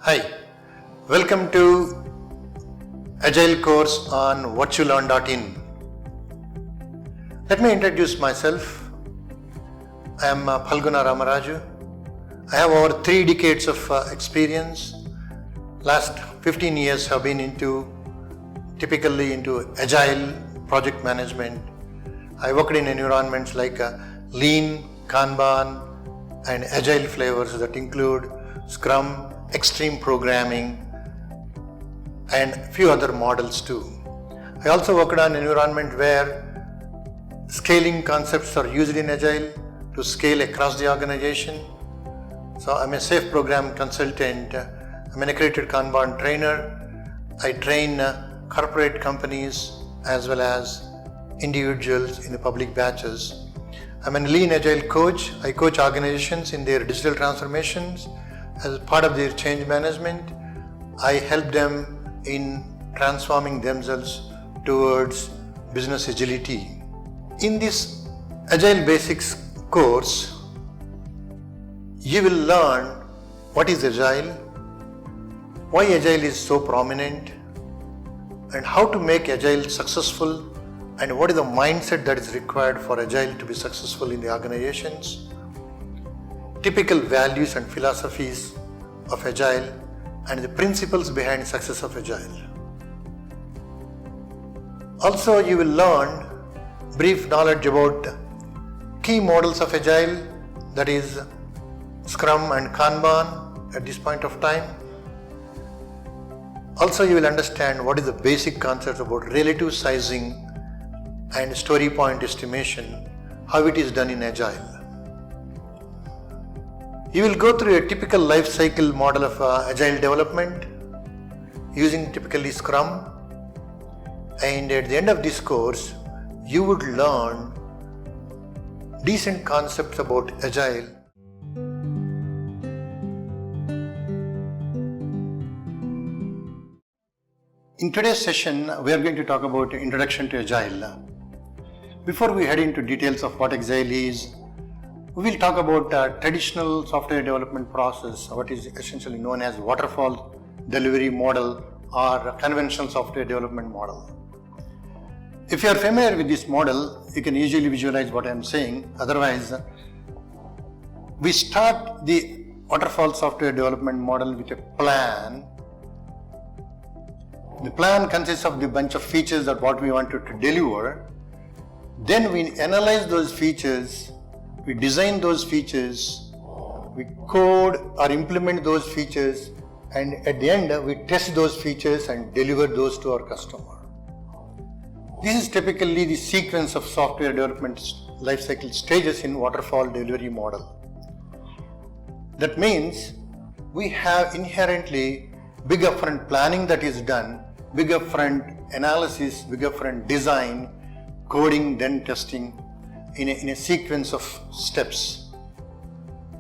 Hi, welcome to Agile course on Virtulearn.in. Let me introduce myself. I am Phalguna Ramaraju. I have over 3 decades of experience. Last 15 years have been typically into Agile project management. I worked in environments like Lean, Kanban and Agile flavors that include Scrum, Extreme Programming and few other models too. I also worked on an environment where scaling concepts are used in Agile to scale across the organization. So I'm a safe program consultant. I'm an accredited Kanban trainer. I train corporate companies as well as individuals in the public batches. I'm a Lean Agile coach. I coach organizations in their digital transformations. As part of their change management, I help them in transforming themselves towards business agility. In this Agile Basics course, you will learn what is Agile, why Agile is so prominent, and how to make Agile successful, and what is the mindset that is required for Agile to be successful in the organizations. Typical values and philosophies of Agile and the principles behind success of Agile. Also, you will learn brief knowledge about key models of Agile, that is Scrum and Kanban at this point of time. Also, you will understand what is the basic concept about relative sizing and story point estimation, how it is done in Agile. You will go through a typical life cycle model of Agile development using typically Scrum, and at the end of this course you would learn decent concepts about Agile. In today's session we are going to talk about introduction to Agile. Before we head into details of what Agile is, we will talk about traditional software development process, what is essentially known as Waterfall delivery model or conventional software development model. If you are familiar with this model, you can easily visualize what I am saying. Otherwise, we start the Waterfall software development model with a plan. The plan consists of the bunch of features that what we wanted to deliver. Then we analyze those features, we design those features, we code or implement those features, and at the end we test those features and deliver those to our customer. This is typically the sequence of software development lifecycle stages in Waterfall delivery model. That means we have inherently big upfront planning that is done, big upfront analysis, big upfront design, coding, then testing in a sequence of steps.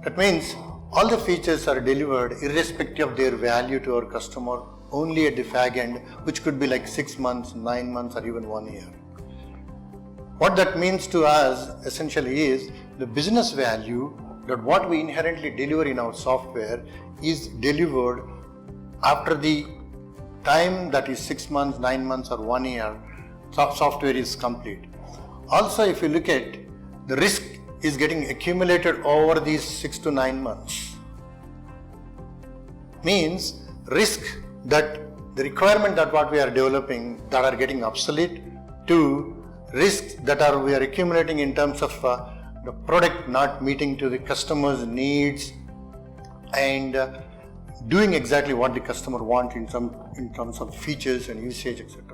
That means all the features are delivered irrespective of their value to our customer only at the fag end, which could be like 6 months, 9 months or even 1 year. What that means to us essentially is the business value that what we inherently deliver in our software is delivered after the time that is 6 months, 9 months or 1 year software is complete. Also, if you look at the risk is getting accumulated over these 6 to 9 months. Means risk that the requirement that what we are developing that are getting obsolete to risks that we are accumulating in terms of the product not meeting to the customer's needs and doing exactly what the customer wants in terms of features and usage, etc.